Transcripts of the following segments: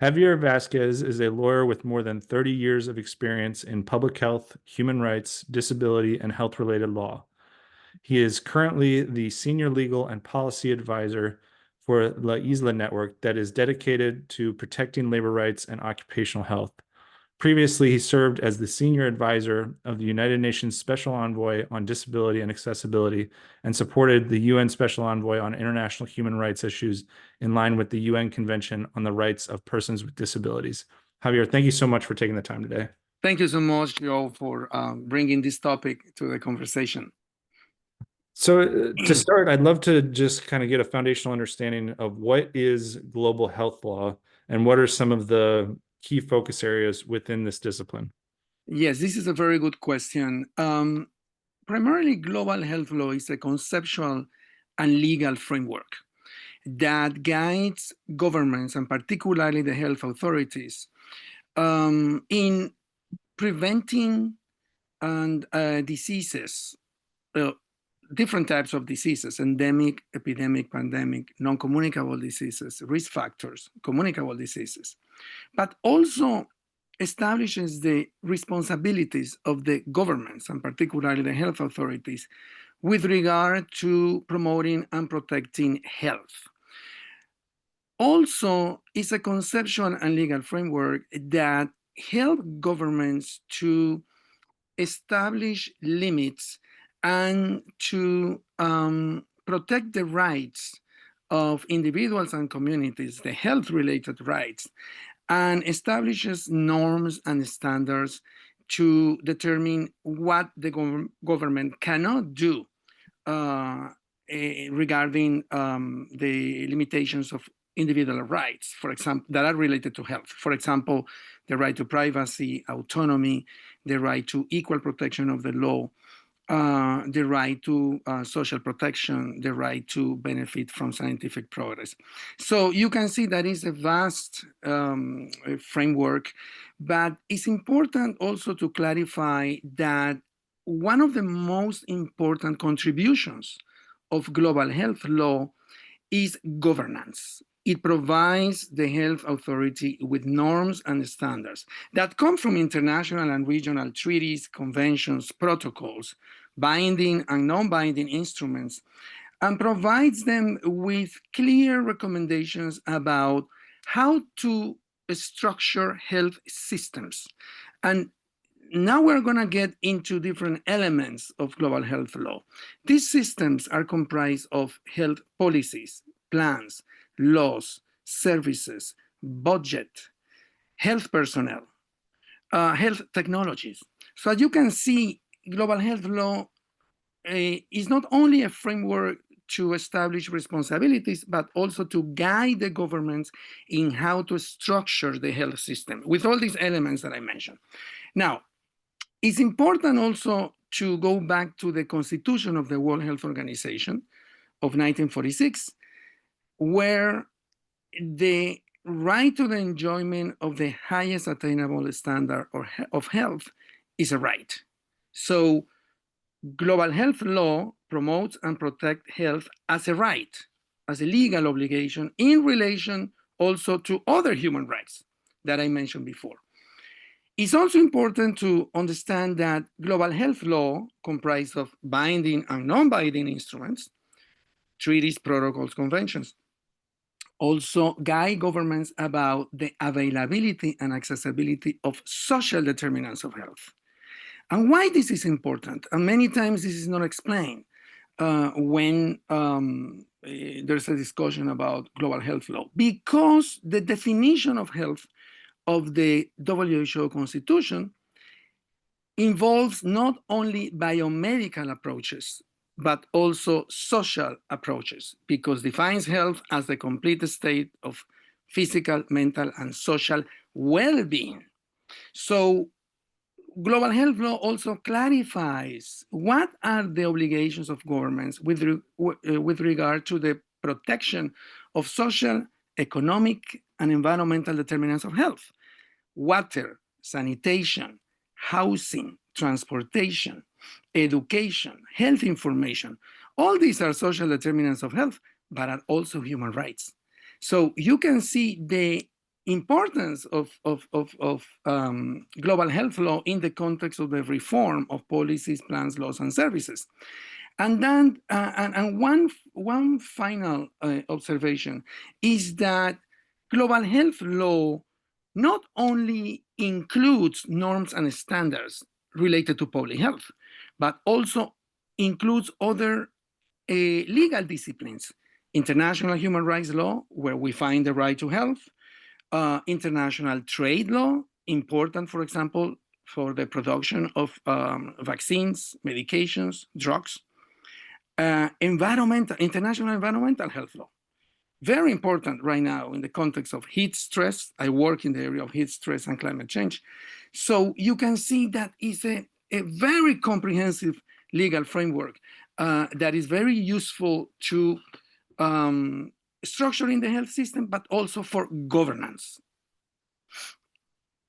Javier Vasquez is a lawyer with more than 30 years of experience in public health, human rights, disability, and health-related law. He is currently the senior legal and policy advisor for La Isla Network that is dedicated to protecting labor rights and occupational health. Previously, he served as the senior advisor of the United Nations Special Envoy on Disability and Accessibility and supported the UN Special Envoy on International Human Rights Issues in line with the UN Convention on the Rights of Persons with Disabilities. Javier, thank you so much for taking the time today. Thank you so much, Joe, for bringing this topic to the conversation. So to start, I'd love to just kind of get a foundational understanding of what is global health law and what are some of the key focus areas within this discipline? Yes, this is a very good question. Primarily, global health law is a conceptual and legal framework that guides governments, and particularly the health authorities, in preventing and diseases, different types of diseases: endemic, epidemic, pandemic, non-communicable diseases, risk factors, communicable diseases, but also establishes the responsibilities of the governments, and particularly the health authorities, with regard to promoting and protecting health. Also, it's a conceptual and legal framework that help governments to establish limits and to protect the rights of individuals and communities, the health-related rights, and establishes norms and standards to determine what the government cannot do regarding the limitations of individual rights, for example, that are related to health. For example, the right to privacy, autonomy, the right to equal protection of the law, the right to social protection, the right to benefit from scientific progress. So you can see that is a vast framework, but it's important also to clarify that one of the most important contributions of global health law is governance. It provides the health authority with norms and standards that come from international and regional treaties, conventions, protocols, binding and non-binding instruments, and provides them with clear recommendations about how to structure health systems. And now we're going to get into different elements of global health law. These systems are comprised of health policies, plans, laws, services, budget, health personnel, health technologies. So as you can see, global health law is not only a framework to establish responsibilities, but also to guide the governments in how to structure the health system with all these elements that I mentioned. Now, it's important also to go back to the Constitution of the World Health Organization of 1946, where the right to the enjoyment of the highest attainable standard of health is a right. So global health law promotes and protects health as a right, as a legal obligation in relation also to other human rights that I mentioned before. It's also important to understand that global health law, comprised of binding and non-binding instruments, treaties, protocols, conventions, also guide governments about the availability and accessibility of social determinants of health. And why this is important, and many times this is not explained when there's a discussion about global health law, because the definition of health of the WHO Constitution involves not only biomedical approaches, but also social approaches, because defines health as the complete state of physical, mental, and social well-being. So global health law also clarifies what are the obligations of governments with regard to the protection of social, economic, and environmental determinants of health: water, sanitation, housing, transportation, education, health information. All these are social determinants of health, but are also human rights. So you can see the importance of global health law in the context of the reform of policies, plans, laws, and services. And then, one final observation is that global health law not only includes norms and standards related to public health, but also includes other legal disciplines, international human rights law, where we find the right to health, international trade law, important, for example, for the production of vaccines, medications, drugs, international environmental health law. Very important right now in the context of heat stress. I work in the area of heat stress and climate change. So you can see that it's a very comprehensive legal framework that is very useful to structuring the health system, but also for governance.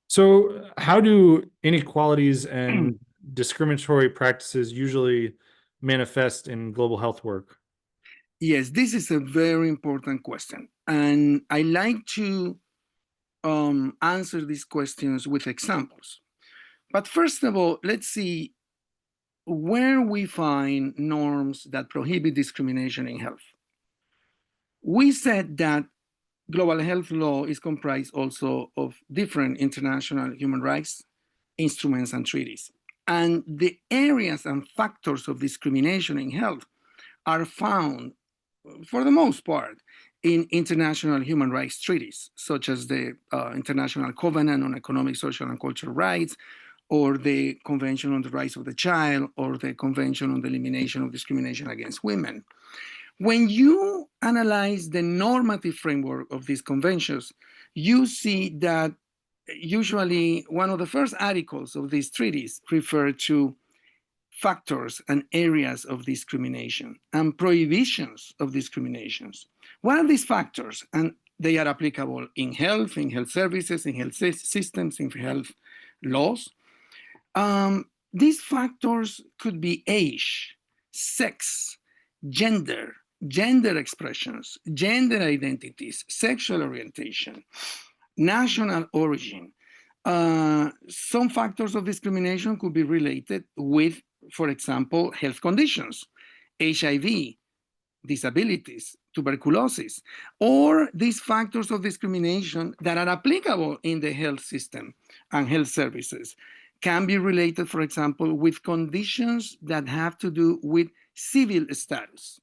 So how do inequalities and discriminatory practices usually manifest in global health work? Yes, this is a very important question. And I like to answer these questions with examples. But first of all, let's see where we find norms that prohibit discrimination in health. We said that global health law is comprised also of different international human rights instruments and treaties. And the areas and factors of discrimination in health are found, for the most part, in international human rights treaties, such as the International Covenant on Economic, Social, and Cultural Rights, or the Convention on the Rights of the Child, or the Convention on the Elimination of Discrimination Against Women. When you analyze the normative framework of these conventions, you see that usually one of the first articles of these treaties refer to factors and areas of discrimination and prohibitions of discriminations. What are these factors? And they are applicable in health services, in health systems, in health laws. These factors could be age, sex, gender expressions, gender identities, sexual orientation, national origin. Some factors of discrimination could be related with, for example, health conditions, HIV, disabilities, tuberculosis, or these factors of discrimination that are applicable in the health system and health services can be related, for example, with conditions that have to do with civil status,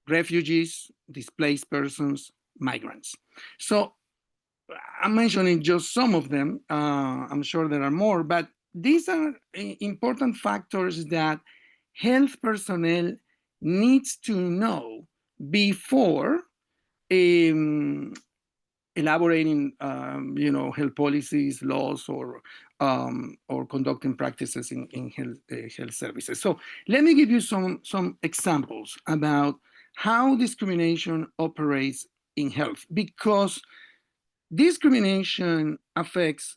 refugees, displaced persons, migrants. So I'm mentioning just some of them. I'm sure there are more, but these are important factors that health personnel needs to know before elaborating, health policies, laws, or conducting practices in health services. So let me give you some examples about how discrimination operates in health, because discrimination affects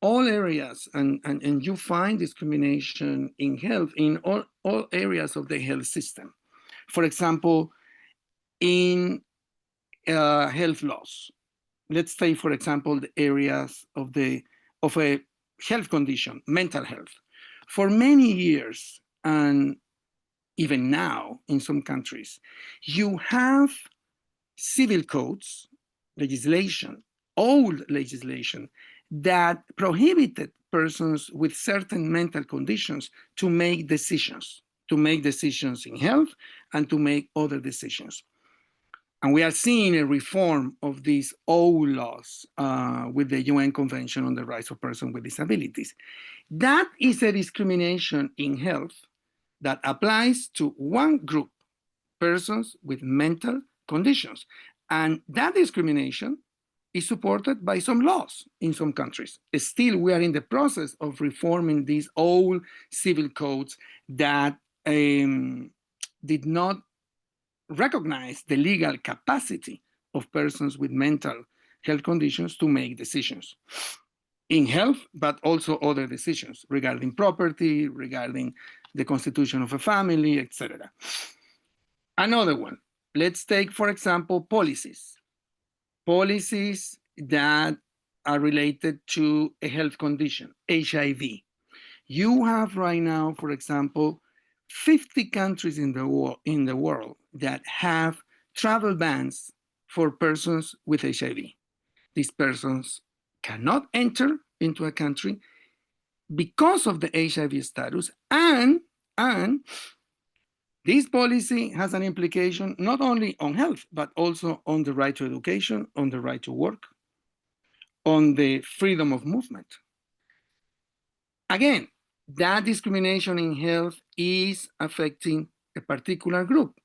all areas, and you find discrimination in health in all areas of the health system. For example, in health laws, let's say, for example, the areas of a health condition, mental health. For many years, and even now in some countries, you have civil codes, legislation, old legislation, that prohibited persons with certain mental conditions to make decisions in health and to make other decisions. And we are seeing a reform of these old laws with the UN Convention on the Rights of Persons with Disabilities. That is a discrimination in health that applies to one group, persons with mental conditions. And that discrimination is supported by some laws in some countries. Still, we are in the process of reforming these old civil codes that did not recognize the legal capacity of persons with mental health conditions to make decisions in health, but also other decisions regarding property, regarding the constitution of a family, etc. Another one, let's take, for example, policies that are related to a health condition, HIV. You have right now, for example, 50 countries in the world that have travel bans for persons with HIV. These persons cannot enter into a country because of the HIV status, and this policy has an implication not only on health, but also on the right to education, on the right to work, on the freedom of movement. Again, that discrimination in health is affecting a particular group,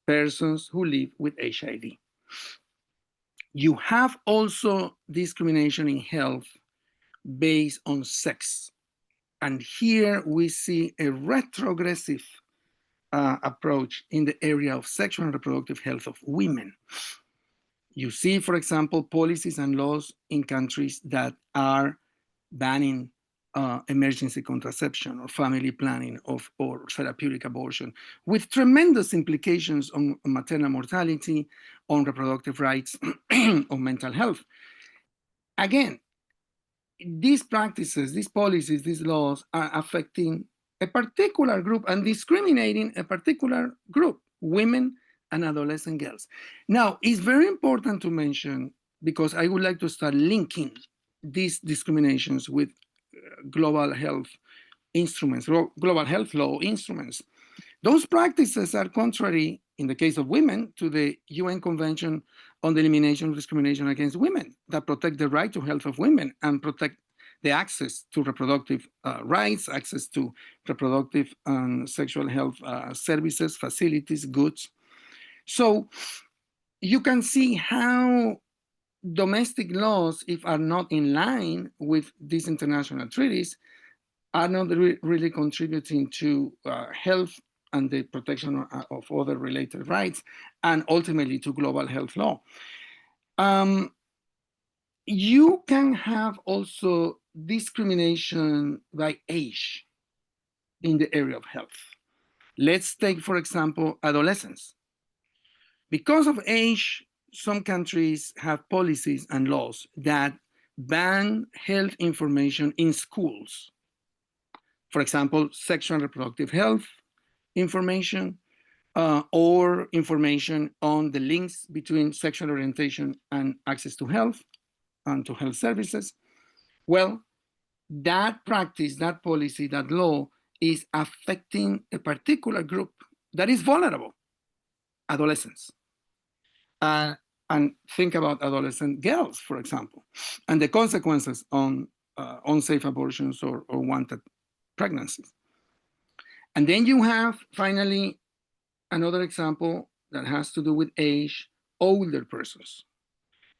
persons who live with HIV. You have also discrimination in health based on sex. And here we see a retrogressive approach in the area of sexual and reproductive health of women. You see, for example, policies and laws in countries that are banning emergency contraception or family planning or therapeutic abortion, with tremendous implications on maternal mortality, on reproductive rights, on mental health. Again, these practices, these policies, these laws are affecting a particular group and discriminating a particular group, women and adolescent girls. Now, it's very important to mention, because I would like to start linking these discriminations with global health instruments, global health law instruments. Those practices are contrary, in the case of women, to the UN Convention on the Elimination of Discrimination Against Women that protect the right to health of women and protect the access to reproductive rights, access to reproductive and sexual health services, facilities, goods. So you can see how domestic laws, if are not in line with these international treaties, are not really contributing to health and the protection of other related rights, and ultimately to global health law. You can have also discrimination by age in the area of health. Let's take, for example, adolescents. Because of age, some countries have policies and laws that ban health information in schools. For example, sexual and reproductive health information, or information on the links between sexual orientation and access to health and to health services. Well, that practice, that policy, that law is affecting a particular group that is vulnerable, adolescents. And think about adolescent girls, for example, and the consequences on unsafe abortions or unwanted pregnancies. And then you have, finally, another example that has to do with age, older persons.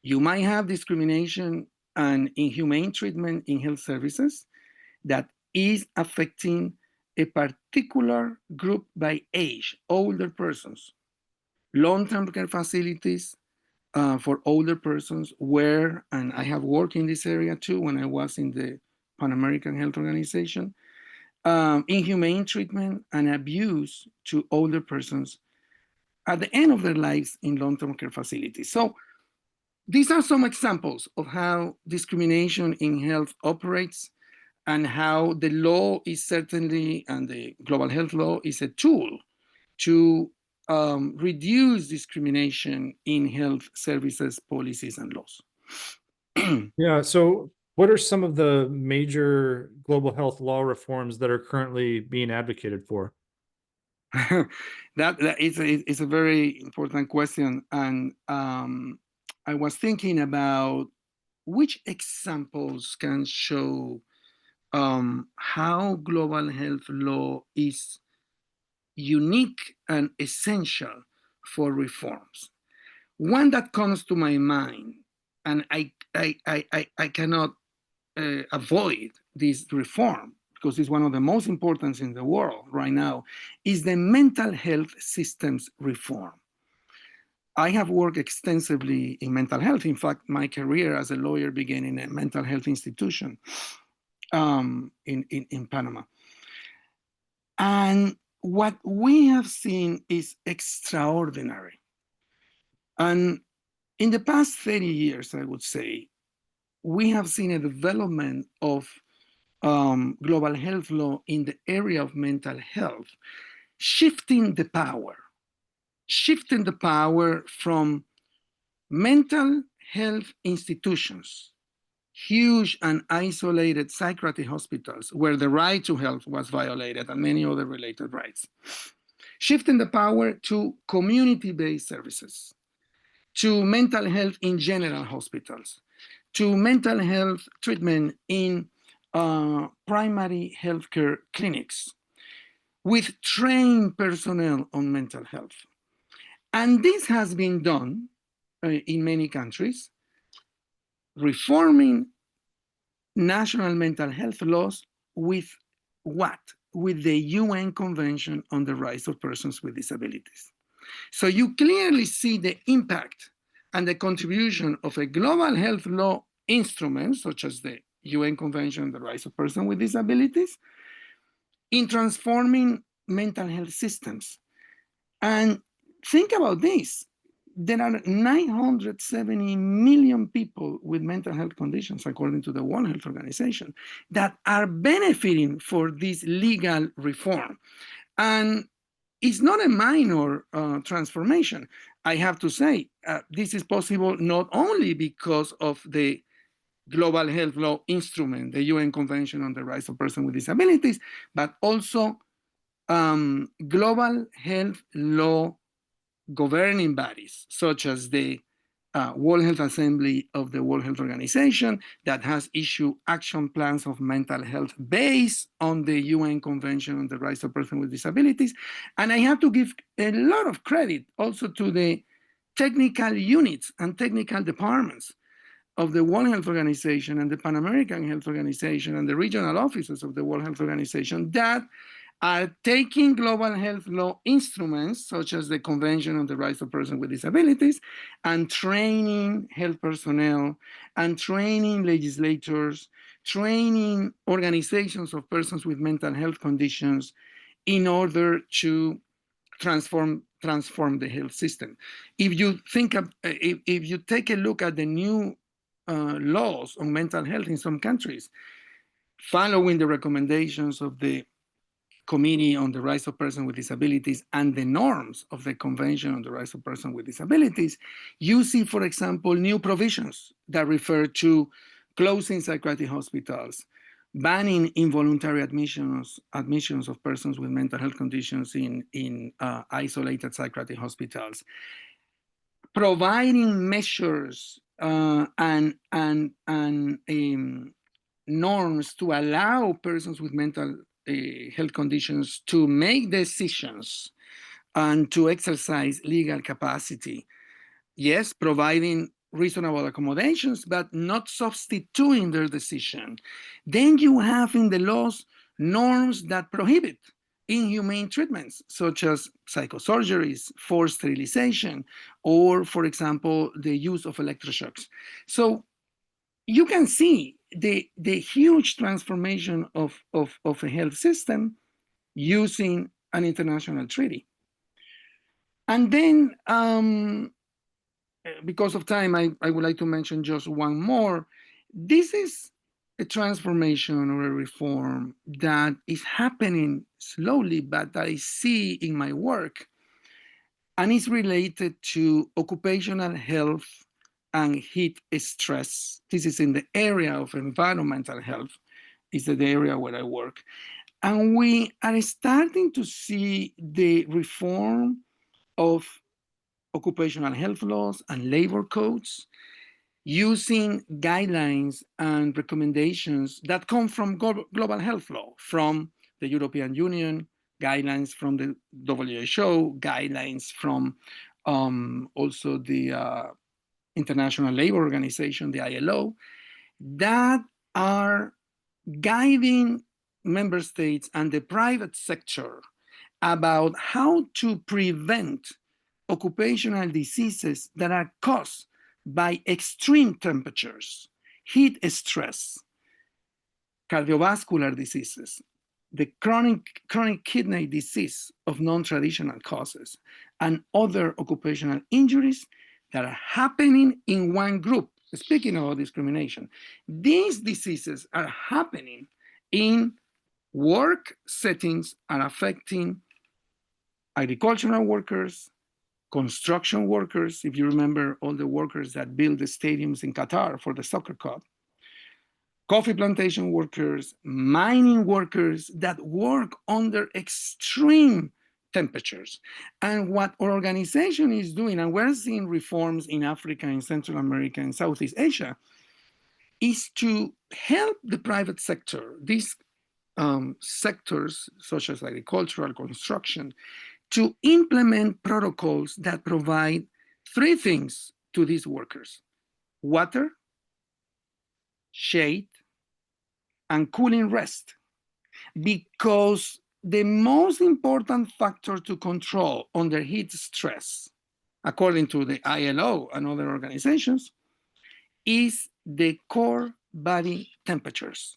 You might have discrimination and inhumane treatment in health services that is affecting a particular group by age, older persons. Long-term care facilities for older persons where, and I have worked in this area too when I was in the Pan American Health Organization, inhumane treatment and abuse to older persons at the end of their lives in long-term care facilities. So these are some examples of how discrimination in health operates, and how the law is certainly, and the global health law is a tool to reduce discrimination in health services, policies, and laws. Yeah. So what are some of the major global health law reforms that are currently being advocated for? that is a very important question. And I was thinking about which examples can show how global health law is unique and essential for reforms. One that comes to my mind, and I cannot avoid this reform because it's one of the most important in the world right now, is the mental health systems reform. I have worked extensively in mental health. In fact, my career as a lawyer began in a mental health institution in Panama. And what we have seen is extraordinary. And In the past 30 years, I would say, we have seen a development of global health law in the area of mental health, shifting the power from mental health institutions, huge and isolated psychiatric hospitals where the right to health was violated and many other related rights, shifting the power to community-based services, to mental health in general hospitals, to mental health treatment in primary healthcare clinics with trained personnel on mental health. And this has been done in many countries, reforming national mental health laws with what? With the UN Convention on the Rights of Persons with Disabilities. So you clearly see the impact and the contribution of a global health law instrument, such as the UN Convention on the Rights of Persons with Disabilities, in transforming mental health systems. And think about this. There are 970 million people with mental health conditions, according to the World Health Organization, that are benefiting for this legal reform. And it's not a minor transformation. I have to say, this is possible not only because of the global health law instrument, the UN Convention on the Rights of Persons with Disabilities, but also global health law governing bodies, such as the World Health Assembly of the World Health Organization, that has issued action plans of mental health based on the UN Convention on the Rights of Persons with Disabilities. And I have to give a lot of credit also to the technical units and technical departments of the World Health Organization and the Pan American Health Organization and the regional offices of the World Health Organization that are taking global health law instruments, such as the Convention on the Rights of Persons with Disabilities, and training health personnel, and training legislators, training organizations of persons with mental health conditions in order to transform the health system. If you think of, if you take a look at the new laws on mental health in some countries, following the recommendations of the Committee on the Rights of Persons with Disabilities and the norms of the Convention on the Rights of Persons with Disabilities, you see, for example, new provisions that refer to closing psychiatric hospitals, banning involuntary admissions of persons with mental health conditions in isolated psychiatric hospitals, providing measures and norms to allow persons with mental health conditions to make decisions and to exercise legal capacity. Yes, providing reasonable accommodations, but not substituting their decision. Then you have in the laws norms that prohibit inhumane treatments, such as psychosurgeries, forced sterilization, or, for example, the use of electroshocks. So you can see the huge transformation of a health system using an international treaty. And then, because of time, I would like to mention just one more. This is a transformation or a reform that is happening slowly, but that I see in my work, and is related to occupational health and heat stress. This is in the area of environmental health, is the area where I work. And we are starting to see the reform of occupational health laws and labor codes using guidelines and recommendations that come from global health law, from the European Union, guidelines from the WHO, guidelines from also the International Labor Organization, the ILO, that are guiding member states and the private sector about how to prevent occupational diseases that are caused by extreme temperatures, heat stress, cardiovascular diseases, the chronic kidney disease of non-traditional causes, and other occupational injuries that are happening in one group. Speaking about discrimination, these diseases are happening in work settings and affecting agricultural workers, construction workers, if you remember all the workers that built the stadiums in Qatar for the soccer cup, coffee plantation workers, mining workers that work under extreme temperatures. And what our organization is doing, and we're seeing reforms in Africa, in Central America, and Southeast Asia, is to help the private sector, these sectors such as agricultural, construction, to implement protocols that provide three things to these workers: water, shade, and cooling rest. Because the most important factor to control under heat stress, according to the ILO and other organizations, is the core body temperatures,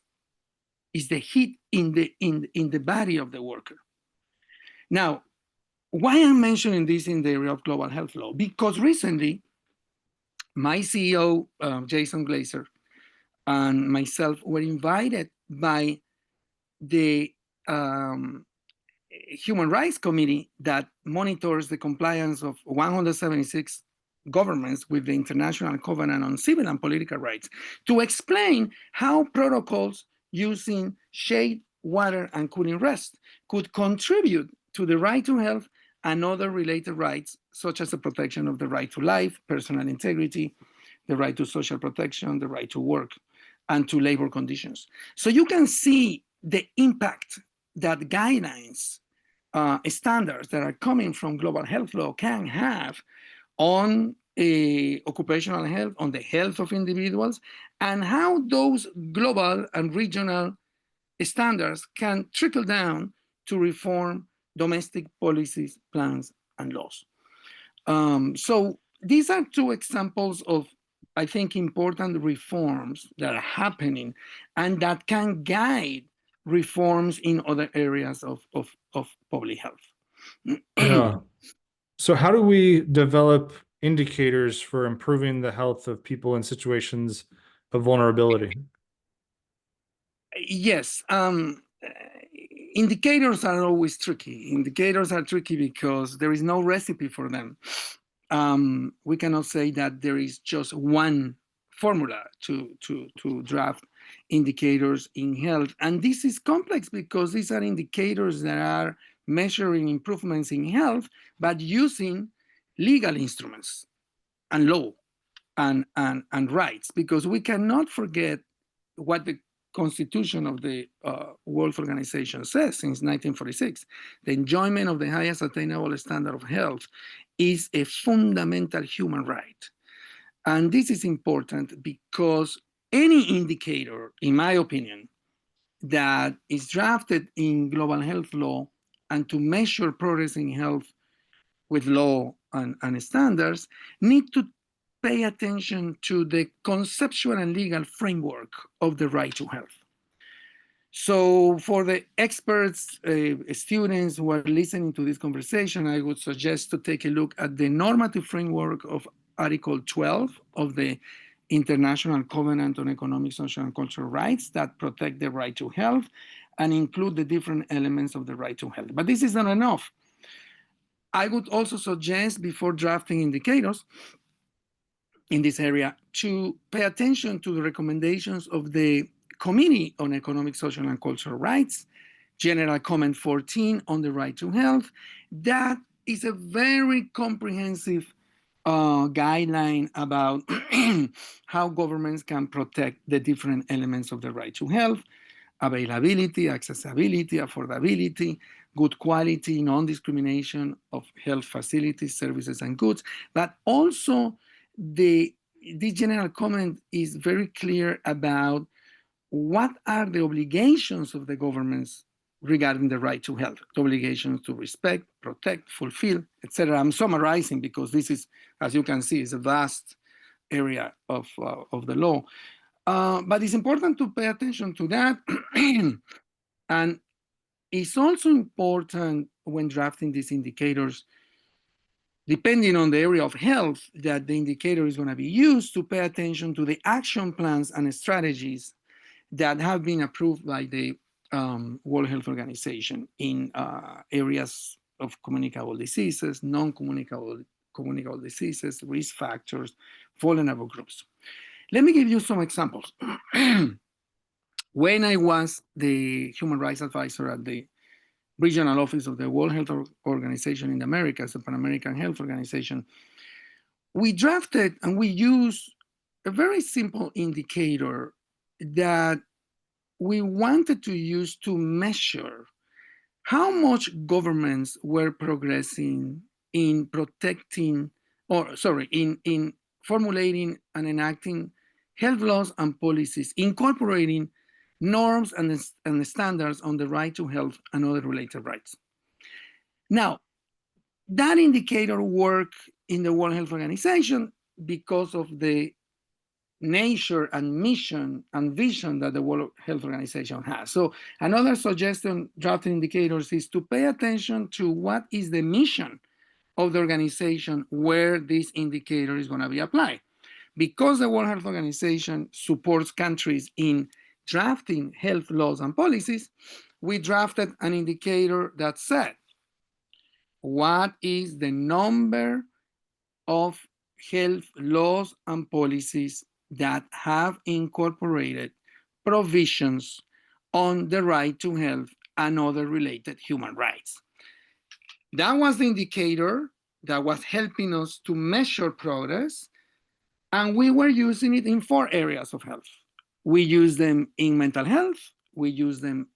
is the heat in the body of the worker. Now, why I'm mentioning this in the area of global health law? Because recently, my CEO, Jason Glazer, and myself were invited by the Human Rights Committee that monitors the compliance of 176 governments with the International Covenant on Civil and Political Rights to explain how protocols using shade, water, and cooling rest could contribute to the right to health and other related rights, such as the protection of the right to life, personal integrity, the right to social protection, the right to work, and to labor conditions. So you can see the impact that guidelines, standards that are coming from global health law can have on occupational health, on the health of individuals, and how those global and regional standards can trickle down to reform domestic policies, plans, and laws. So these are two examples of, I think, important reforms that are happening and that can guide reforms in other areas of public health. Yeah. So how do we develop indicators for improving the health of people in situations of vulnerability? Yes. Indicators are always tricky. Indicators are tricky because there is no recipe for them. We cannot say that there is just one formula to draft indicators in health. And this is complex because these are indicators that are measuring improvements in health, but using legal instruments and law and rights, because we cannot forget what the Constitution of the World Organization says since 1946. The enjoyment of the highest attainable standard of health is a fundamental human right. And this is important because any indicator, in my opinion, that is drafted in global health law and to measure progress in health with law and standards need to pay attention to the conceptual and legal framework of the right to health. So for the experts, students who are listening to this conversation, I would suggest to take a look at the normative framework of Article 12 of the International Covenant on Economic, Social, and Cultural Rights that protect the right to health and include the different elements of the right to health. But this is not enough. I would also suggest, before drafting indicators in this area, to pay attention to the recommendations of the Committee on Economic, Social, and Cultural Rights, General Comment 14 on the right to health. That is a very comprehensive guideline about how governments can protect the different elements of the right to health: availability, accessibility, affordability, good quality, non-discrimination of health facilities, services, and goods. But also, this general comment is very clear about what are the obligations of the governments regarding the right to health, the obligations to respect, protect, fulfill, etc. I'm summarizing because this is, as you can see, is a vast area of the law. But it's important to pay attention to that. And it's also important when drafting these indicators depending on the area of health that the indicator is going to be used, to pay attention to the action plans and strategies that have been approved by the World Health Organization in areas of communicable diseases, non-communicable communicable diseases, risk factors, vulnerable groups. Let me give you some examples. When I was the human rights advisor at the regional office of the World Health Organization in the Americas, the Pan American Health Organization, we drafted and we used a very simple indicator that we wanted to use to measure how much governments were progressing in protecting, in formulating and enacting health laws and policies, incorporating norms and standards on the right to health and other related rights. Now, that indicator worked in the World Health Organization because of the nature and mission and vision that the World Health Organization has. So another suggestion drafting indicators is to pay attention to what is the mission of the organization where this indicator is going to be applied. Because the World Health Organization supports countries in drafting health laws and policies, we drafted an indicator that said, what is the number of health laws and policies that have incorporated provisions on the right to health and other related human rights? That was the indicator that was helping us to measure progress, and we were using it in 4 areas of health. We use them in mental health, we use them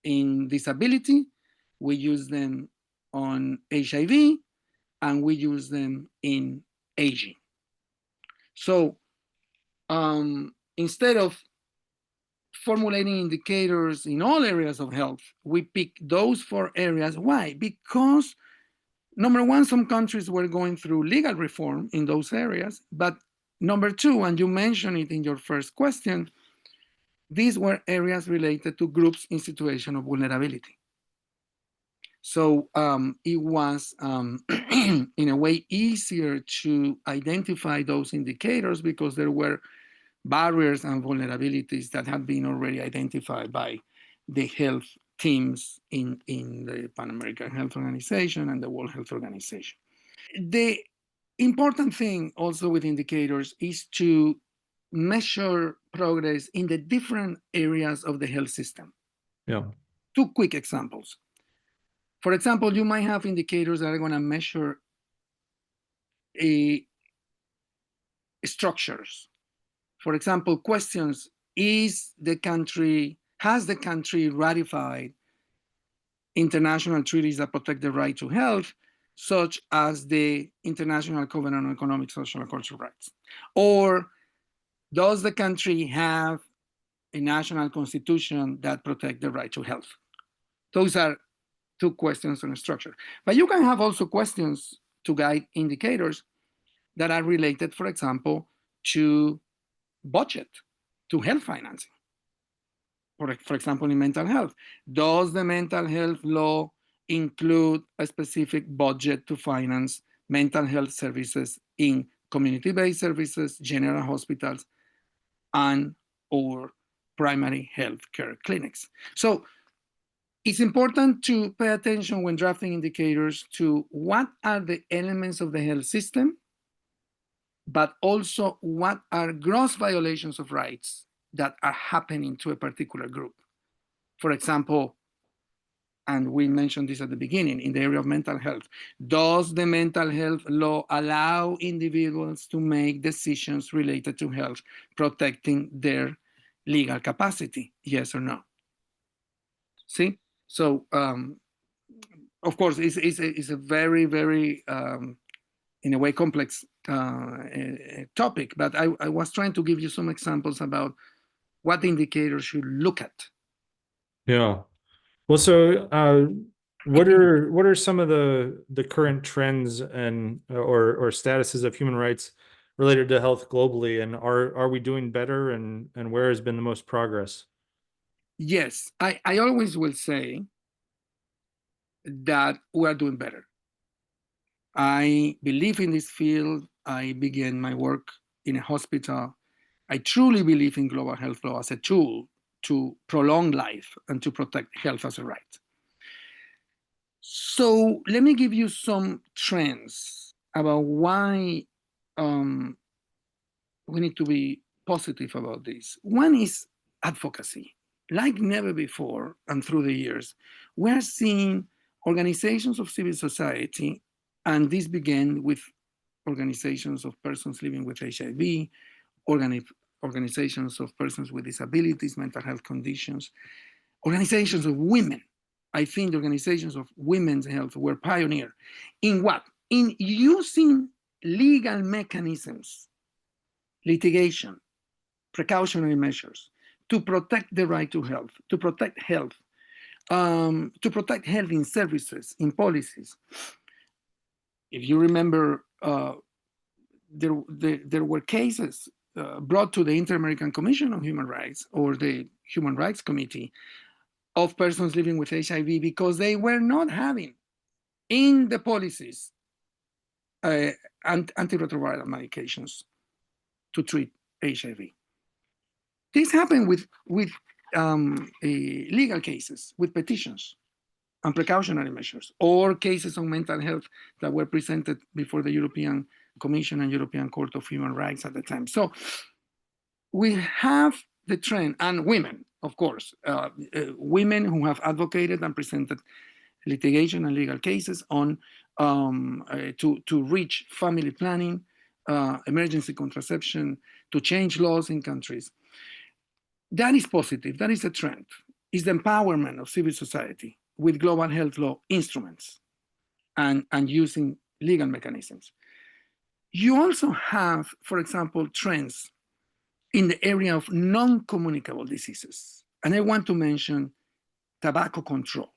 in disability, we use them on HIV, and we use them in aging. So instead of formulating indicators in all areas of health, we pick those 4 areas. Why? Because number one, some countries were going through legal reform in those areas, but number 2, and you mentioned it in your first question, these were areas related to groups in situation of vulnerability. So it was, in a way, easier to identify those indicators because there were barriers and vulnerabilities that had been already identified by the health teams in the Pan American Health Organization and the World Health Organization. The important thing also with indicators is to measure progress in the different areas of the health system. Yeah. 2 quick examples. For example, you might have indicators that are going to measure structures. For example, questions, has the country ratified international treaties that protect the right to health, such as the International Covenant on Economic, Social, and Cultural Rights? Or does the country have a national constitution that protects the right to health? Those are 2 questions on structure. But you can have also questions to guide indicators that are related, for example, to budget, to health financing. For example, in mental health, does the mental health law include a specific budget to finance mental health services in community-based services, general hospitals, and or primary health care clinics? So it's important to pay attention when drafting indicators to what are the elements of the health system, but also what are gross violations of rights that are happening to a particular group. For example, and we mentioned this at the beginning, in the area of mental health, does the mental health law allow individuals to make decisions related to health, protecting their legal capacity? Yes or no? See? So, of course, it's a very, very, in a way, complex topic, but I was trying to give you some examples about what indicators should look at. Yeah. Well, so what are some of the current trends and or statuses of human rights related to health globally, and are we doing better, and where has been the most progress? Yes, I always will say that we are doing better. I believe in this field. I began my work in a hospital. I truly believe in global health law as a tool to prolong life and to protect health as a right. So let me give you some trends about why we need to be positive about this. One is advocacy. Like never before and through the years, we're seeing organizations of civil society, and this began with organizations of persons living with HIV, organizations of persons with disabilities, mental health conditions, organizations of women. I think the organizations of women's health were pioneer in what? In using legal mechanisms, litigation, precautionary measures to protect the right to health, to protect health in services, in policies. If you remember, there were cases brought to the Inter-American Commission on Human Rights or the Human Rights Committee of persons living with HIV because they were not having in the policies antiretroviral medications to treat HIV. This happened with legal cases, with petitions and precautionary measures, or cases on mental health that were presented before the European Commission and European Court of Human Rights at the time. So we have the trend, and women, of course, women who have advocated and presented litigation and legal cases on to reach family planning, emergency contraception, to change laws in countries. That is positive. That is a trend. It's the empowerment of civil society with global health law instruments and using legal mechanisms. You also have, for example, trends in the area of non-communicable diseases. And I want to mention tobacco control.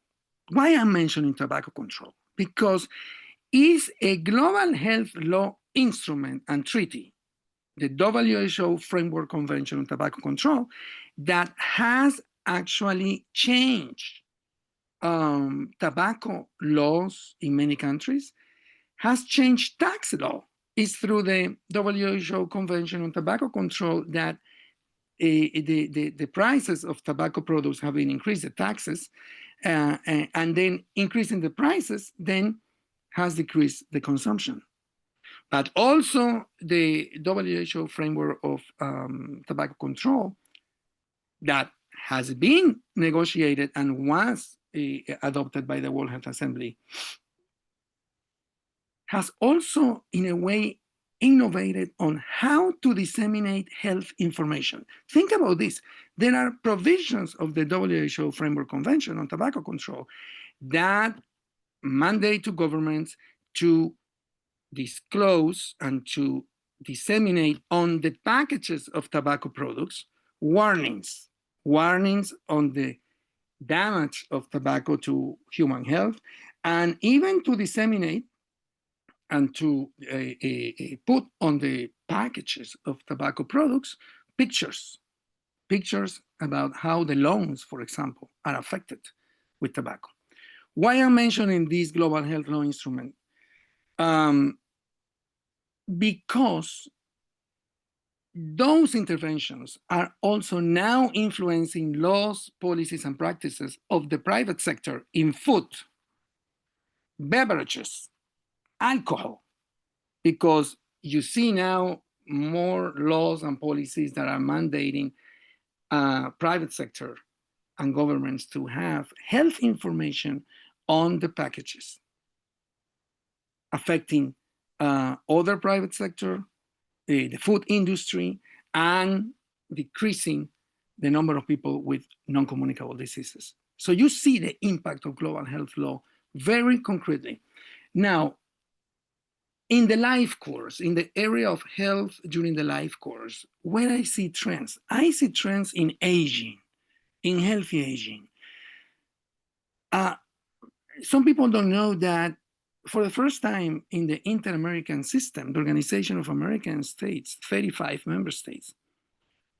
Why I'm mentioning tobacco control? Because it's a global health law instrument and treaty, the WHO Framework Convention on Tobacco Control, that has actually changed tobacco laws in many countries, has changed tax law. It's through the WHO Convention on Tobacco Control that the prices of tobacco products have been increased, the taxes, and then increasing the prices then has decreased the consumption. But also the WHO framework of tobacco control that has been negotiated and was adopted by the World Health Assembly has also, in a way, innovated on how to disseminate health information. Think about this. There are provisions of the WHO Framework Convention on Tobacco Control that mandate to governments to disclose and to disseminate on the packages of tobacco products warnings on the damage of tobacco to human health, and even to disseminate and to put on the packages of tobacco products pictures about how the lungs, for example, are affected with tobacco. Why I'm mentioning this global health law instrument? Because those interventions are also now influencing laws, policies, and practices of the private sector in food, beverages, alcohol, because you see now more laws and policies that are mandating private sector and governments to have health information on the packages, affecting other private sector, the food industry, and decreasing the number of people with non-communicable diseases. So you see the impact of global health law very concretely. Now, in the life course, in the area of health during the life course, where I see trends in aging, in healthy aging. Some people don't know that for the first time in the Inter-American system, the Organization of American States, 35 member states,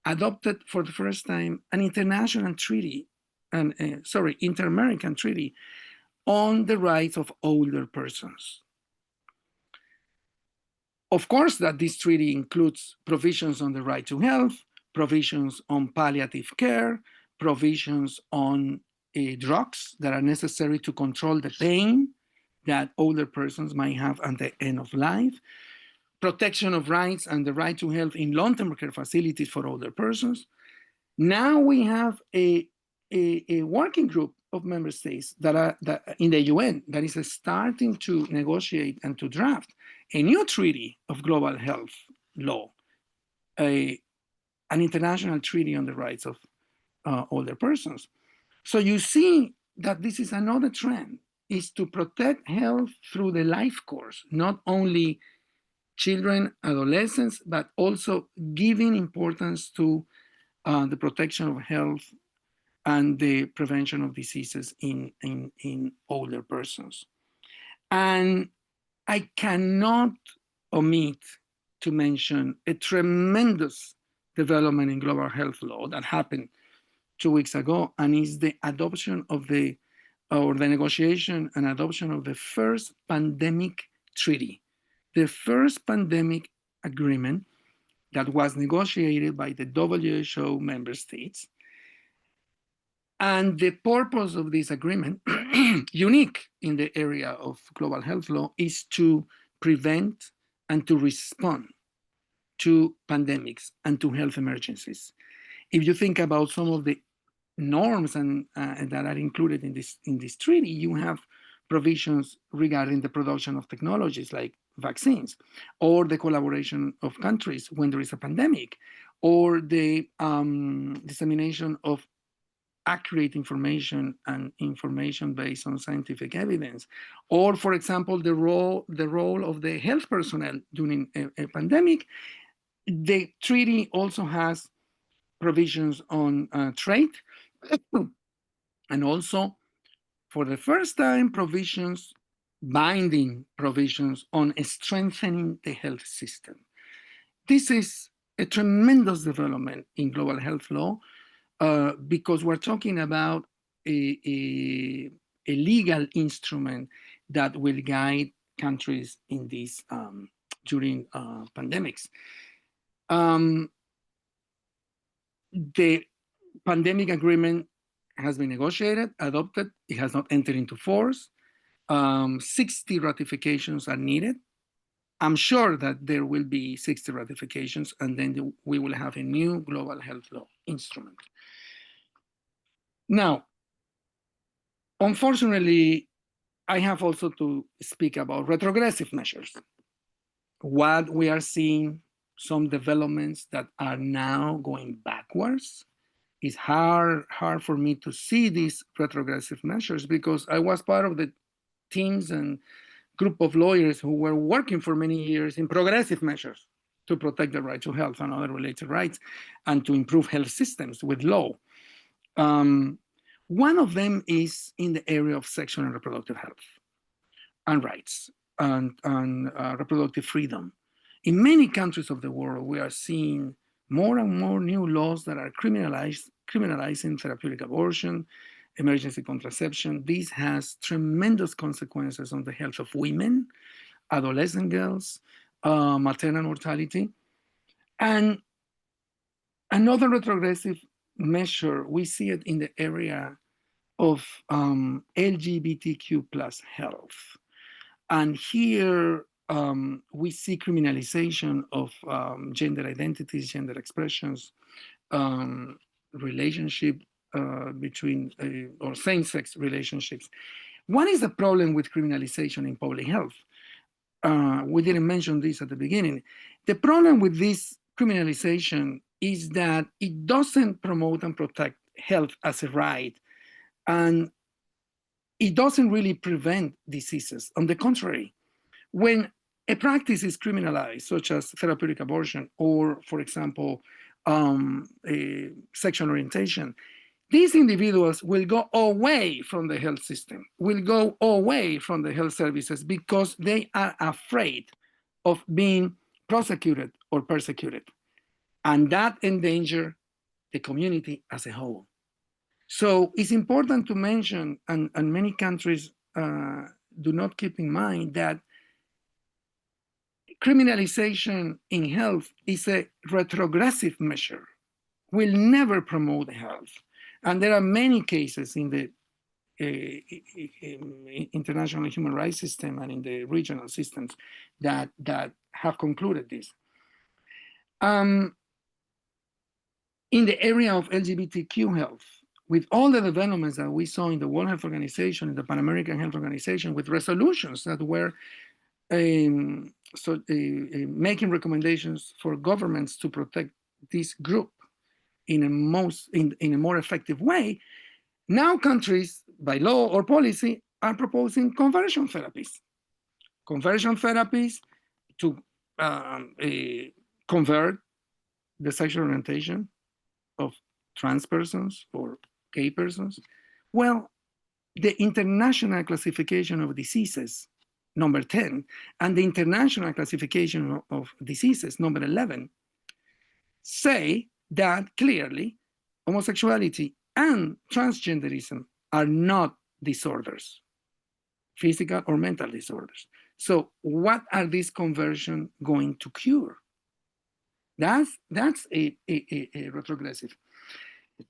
adopted for the first time an international treaty, Inter-American treaty on the rights of older persons. Of course, that this treaty includes provisions on the right to health, provisions on palliative care, provisions on drugs that are necessary to control the pain that older persons might have at the end of life, protection of rights and the right to health in long-term care facilities for older persons. Now we have a working group of member states that in the UN that is starting to negotiate and to draft a new treaty of global health law, an international treaty on the rights of older persons. So you see that this is another trend, is to protect health through the life course, not only children, adolescents, but also giving importance to the protection of health and the prevention of diseases in older persons. And I cannot omit to mention a tremendous development in global health law that happened 2 weeks ago, and is the adoption of the negotiation and adoption of the first pandemic treaty, the first pandemic agreement that was negotiated by the WHO member states. And the purpose of this agreement, unique in the area of global health law, is to prevent and to respond to pandemics and to health emergencies. If you think about some of the norms and that are included in this treaty, you have provisions regarding the production of technologies like vaccines, or the collaboration of countries when there is a pandemic, or the dissemination of accurate information and information based on scientific evidence, or, for example, the role of the health personnel during a pandemic. The treaty also has provisions on trade, and also, for the first time, binding provisions on strengthening the health system. This is a tremendous development in global health law, because we're talking about a legal instrument that will guide countries in these during pandemics. The pandemic agreement has been negotiated, adopted. It has not entered into force. 60 ratifications are needed. I'm sure that there will be 60 ratifications, and then we will have a new global health law instrument. Now, unfortunately, I have also to speak about retrogressive measures. What we are seeing, some developments that are now going backwards. It's hard for me to see these retrogressive measures, because I was part of the teams and group of lawyers who were working for many years in progressive measures to protect the right to health and other related rights, and to improve health systems with law. One of them is in the area of sexual and reproductive health and rights and reproductive freedom. In many countries of the world, we are seeing more and more new laws that are criminalizing therapeutic abortion, emergency contraception. This has tremendous consequences on the health of women, adolescent girls, maternal mortality. And another retrogressive measure, we see it in the area of LGBTQ plus health. And here we see criminalization of gender identities, gender expressions, relationship between or same-sex relationships. What is the problem with criminalization in public health? We didn't mention this at the beginning. The problem with this criminalization is that it doesn't promote and protect health as a right, and it doesn't really prevent diseases. On the contrary, when a practice is criminalized, such as therapeutic abortion, or, for example, sexual orientation, these individuals will go away from the health system, will go away from the health services, because they are afraid of being prosecuted or persecuted. And that endangers the community as a whole. So it's important to mention, and many countries do not keep in mind, that criminalization in health is a retrogressive measure, will never promote health. And there are many cases in the international human rights system and in the regional systems that have concluded this. In the area of LGBTQ health, with all the developments that we saw in the World Health Organization, in the Pan American Health Organization, with resolutions that were making recommendations for governments to protect this group in a more effective way, now countries, by law or policy, are proposing conversion therapies. Conversion therapies to convert the sexual orientation of trans persons or gay persons. Well, the International Classification of Diseases, number 10, and the International Classification of Diseases, number 11, say that clearly homosexuality and transgenderism are not disorders, physical or mental disorders. So what are these conversions going to cure? That's a retrogressive.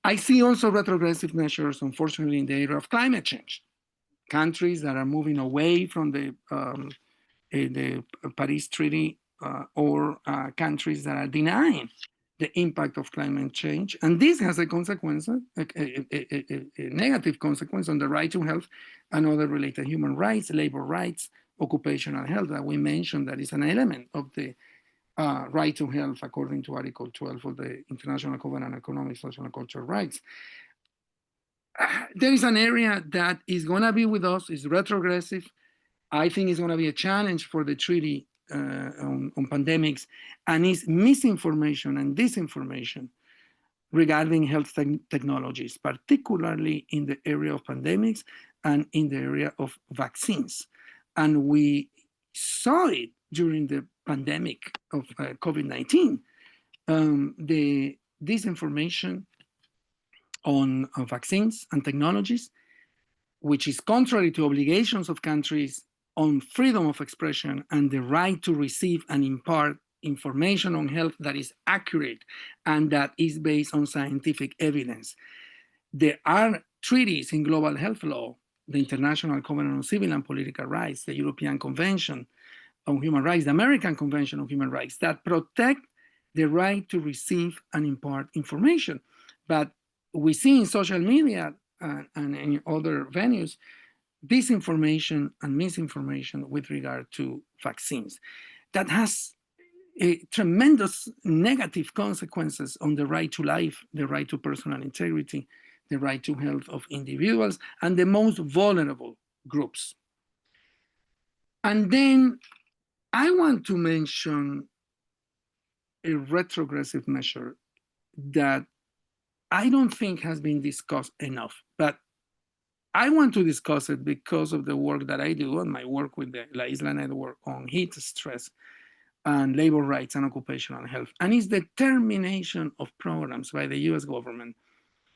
I see also retrogressive measures, unfortunately, in the area of climate change. Countries that are moving away from the Paris Treaty or countries that are denying the impact of climate change. And this has a consequence, a negative consequence on the right to health and other related human rights, labor rights, occupational health that we mentioned that is an element of the right to health according to Article 12 of the International Covenant on Economic, Social, and Cultural Rights. There is an area that is going to be with us, is retrogressive. I think it's going to be a challenge for the treaty on pandemics, and is misinformation and disinformation regarding health technologies, particularly in the area of pandemics and in the area of vaccines. And we saw it during the pandemic of COVID-19, the disinformation on vaccines and technologies, which is contrary to obligations of countries on freedom of expression and the right to receive and impart information on health that is accurate and that is based on scientific evidence. There are treaties in global health law, the International Covenant on Civil and Political Rights, the European Convention on Human Rights, the American Convention on Human Rights, that protect the right to receive and impart information. But we see in social media and in other venues, disinformation and misinformation with regard to vaccines. That has tremendous negative consequences on the right to life, the right to personal integrity, the right to health of individuals and the most vulnerable groups. And then I want to mention a retrogressive measure that I don't think has been discussed enough, but I want to discuss it because of the work that I do and my work with the Isla Network on heat stress and labor rights and occupational health. And it's the termination of programs by the US government,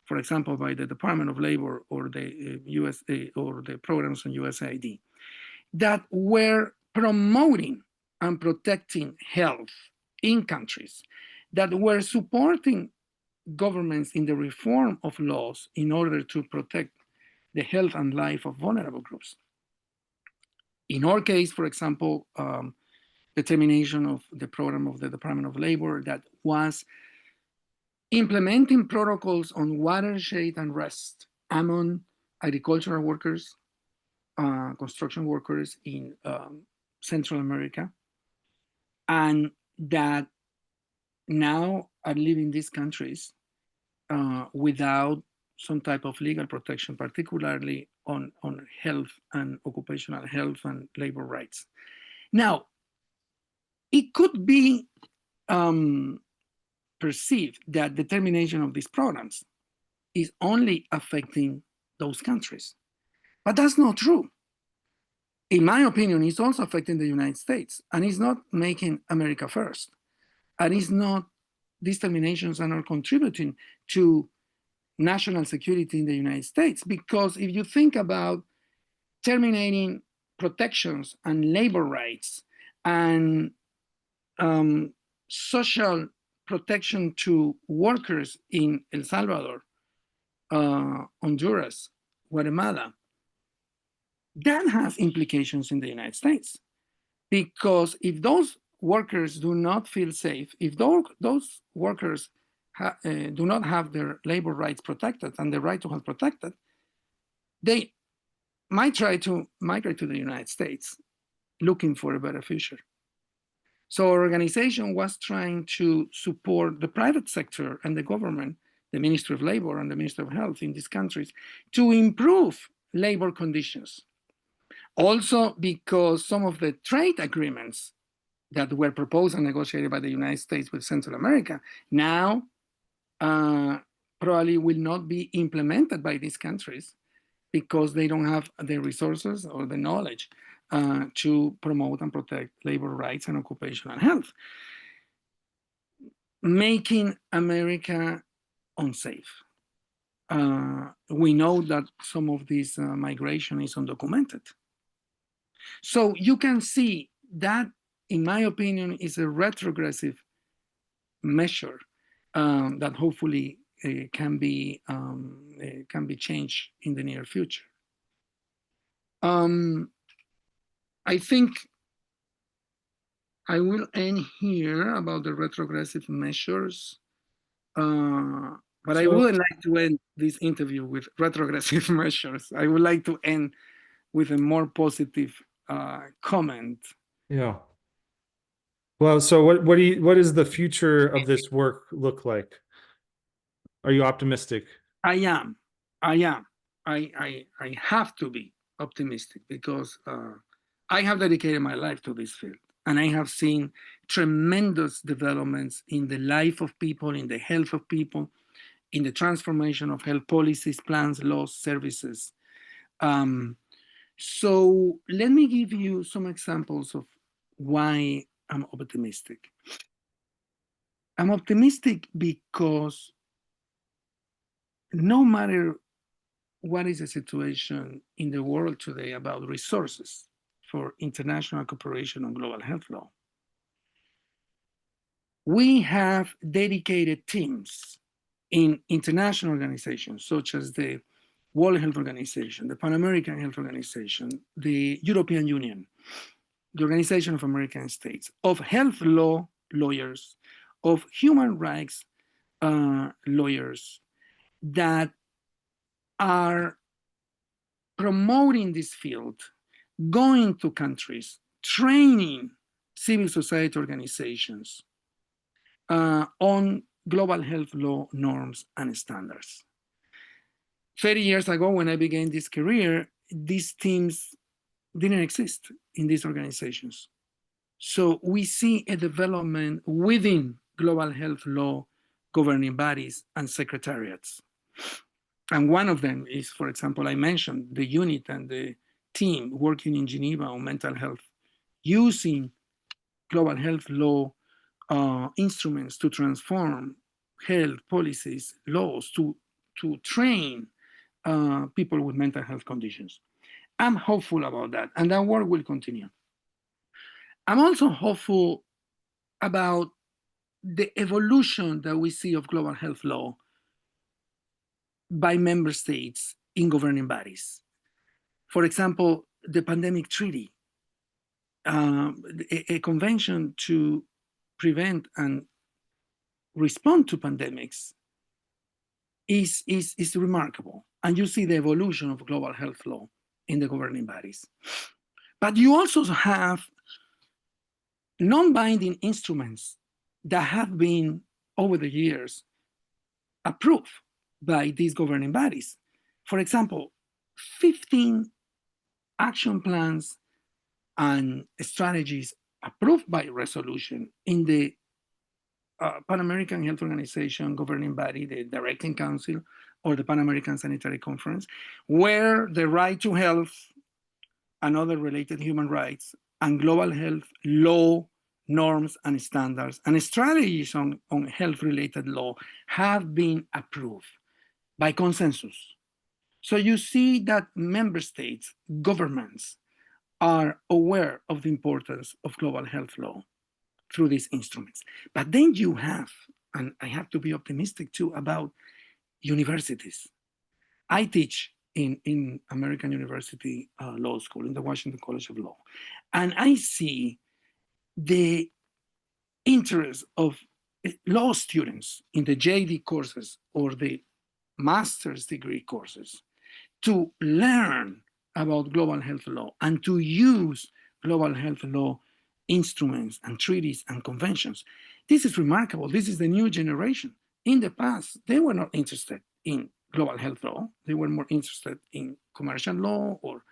for example, by the Department of Labor or the USA or the programs on USAID, that were promoting and protecting health in countries, that were supporting governments in the reform of laws in order to protect the health and life of vulnerable groups. In our case, for example, the termination of the program of the Department of Labor that was implementing protocols on water, shade, and rest among agricultural workers, construction workers in Central America, and that now are living these countries without some type of legal protection, particularly on health and occupational health and labor rights. Now, it could be perceived that the termination of these programs is only affecting those countries, but that's not true. In my opinion, it's also affecting the United States, and it's not making America first, and it's not, these terminations are not contributing to national security in the United States, because if you think about terminating protections and labor rights and social protection to workers in El Salvador, Honduras, Guatemala, that has implications in the United States. Because if those workers do not feel safe, if those workers do not have their labor rights protected and the right to health protected, they might try to migrate to the United States looking for a better future. So our organization was trying to support the private sector and the government, the Ministry of Labor and the Ministry of Health in these countries, to improve labor conditions. Also because some of the trade agreements that were proposed and negotiated by the United States with Central America now probably will not be implemented by these countries because they don't have the resources or the knowledge to promote and protect labor rights and occupational health, making America unsafe. We know that some of this migration is undocumented. So you can see that, in my opinion, is a retrogressive measure that hopefully can be changed in the near future. I think I will end here about the retrogressive measures, but I wouldn't like to end this interview with retrogressive measures. I would like to end with a more positive comment. Yeah. Well, so what does the future of this work look like? Are you optimistic? I am. I have to be optimistic because I have dedicated my life to this field, and I have seen tremendous developments in the life of people, in the health of people, in the transformation of health policies, plans, laws, services. So let me give you some examples of why I'm optimistic. I'm optimistic because no matter what is the situation in the world today about resources for international cooperation on global health law, we have dedicated teams in international organizations such as the World Health Organization, the Pan American Health Organization, the European Union, the Organization of American States, of health law lawyers, of human rights lawyers that are promoting this field, going to countries, training civil society organizations on global health law norms and standards. 30 years ago, when I began this career, these teams didn't exist in these organizations. So we see a development within global health law governing bodies and secretariats. And one of them is, for example, I mentioned the unit and the team working in Geneva on mental health, using global health law instruments to transform health policies, laws, to train people with mental health conditions. I'm hopeful about that, and that work will continue. I'm also hopeful about the evolution that we see of global health law by member states in governing bodies. For example, the pandemic treaty, a convention to prevent and respond to pandemics is remarkable. And you see the evolution of global health law in the governing bodies. But you also have non-binding instruments that have been, over the years, approved by these governing bodies. For example, 15 action plans and strategies approved by resolution in the Pan American Health Organization governing body, the Directing Council, or the Pan American Sanitary Conference, where the right to health and other related human rights and global health law norms and standards and strategies on health-related law have been approved by consensus. So you see that member states, governments, are aware of the importance of global health law. through these instruments. But then you have, and I have to be optimistic too, about universities. I teach in American University Law School, in the Washington College of Law, and I see the interest of law students in the JD courses or the master's degree courses to learn about global health law and to use global health law instruments and treaties and conventions. This is remarkable. This is the new generation. In the past, they were not interested in global health law. They were more interested in commercial law or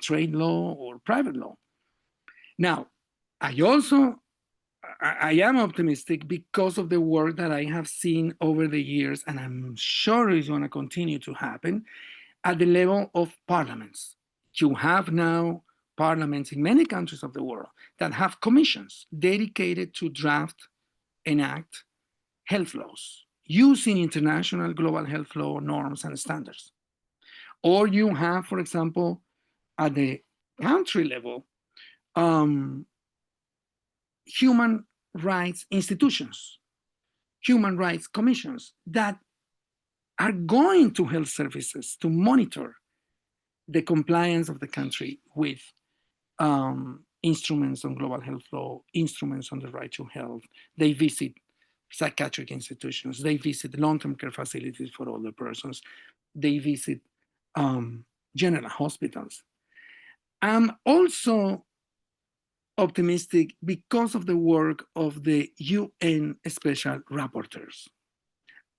trade law or private law. Now, I am optimistic because of the work that I have seen over the years, and I'm sure it's going to continue to happen at the level of parliaments. You have now parliaments in many countries of the world that have commissions dedicated to draft, enact health laws using international global health law norms and standards. Or you have, for example, at the country level, human rights institutions, human rights commissions that are going to health services to monitor the compliance of the country with instruments on global health law, instruments on the right to health. They visit psychiatric institutions. They visit long-term care facilities for older persons. They visit general hospitals. I'm also optimistic because of the work of the UN special rapporteurs.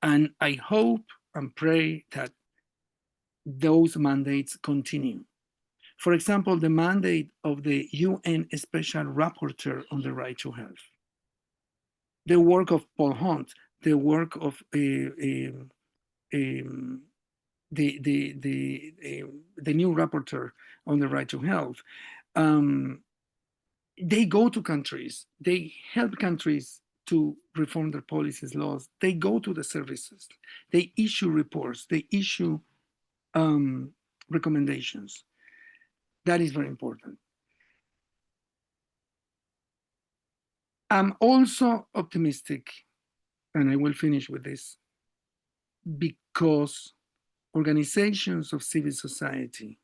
And I hope and pray that those mandates continue. For example, the mandate of the UN Special Rapporteur on the Right to Health, the work of Paul Hunt, the work of the new rapporteur on the right to health. They go to countries, they help countries to reform their policies, laws. They go to the services, they issue reports, they issue recommendations. That is very important. I'm also optimistic, and I will finish with this, because organizations of civil society,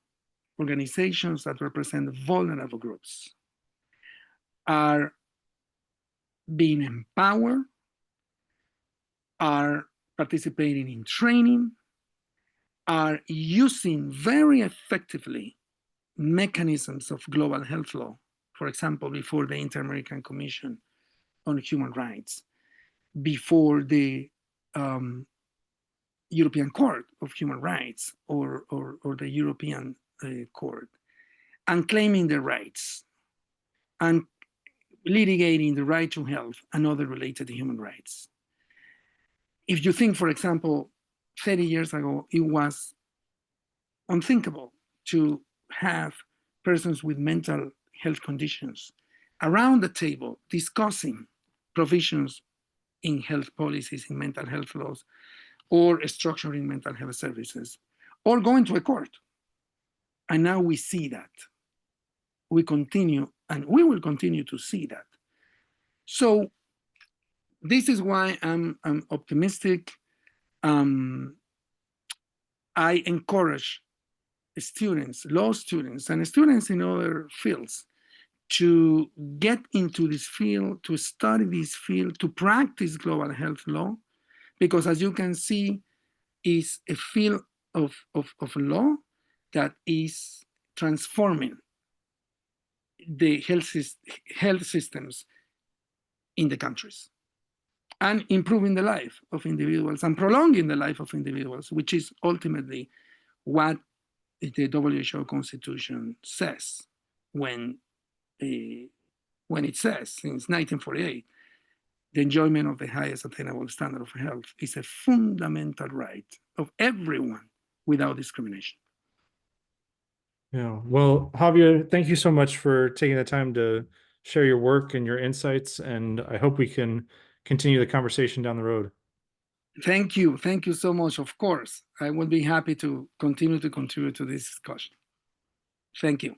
organizations that represent vulnerable groups, are being empowered, are participating in training, are using very effectively mechanisms of global health law, for example, before the Inter-American Commission on Human Rights, before the European Court of Human Rights or the European Court, and claiming their rights and litigating the right to health and other related human rights. If you think, for example, 30 years ago, it was unthinkable to have persons with mental health conditions around the table discussing provisions in health policies, in mental health laws, or structuring mental health services, or going to a court. And now we see that. We continue, and we will continue to see that. So this is why I'm optimistic. I encourage students, law students, and students in other fields to get into this field, to study this field, to practice global health law, because as you can see, is a field of law that is transforming the health systems in the countries and improving the life of individuals and prolonging the life of individuals, which is ultimately what the WHO Constitution says when it says, since 1948, the enjoyment of the highest attainable standard of health is a fundamental right of everyone without discrimination. Yeah. Well, Javier, thank you so much for taking the time to share your work and your insights, and I hope we can continue the conversation down the road. Thank you. Thank you so much. Of course, I will be happy to continue to contribute to this discussion. Thank you.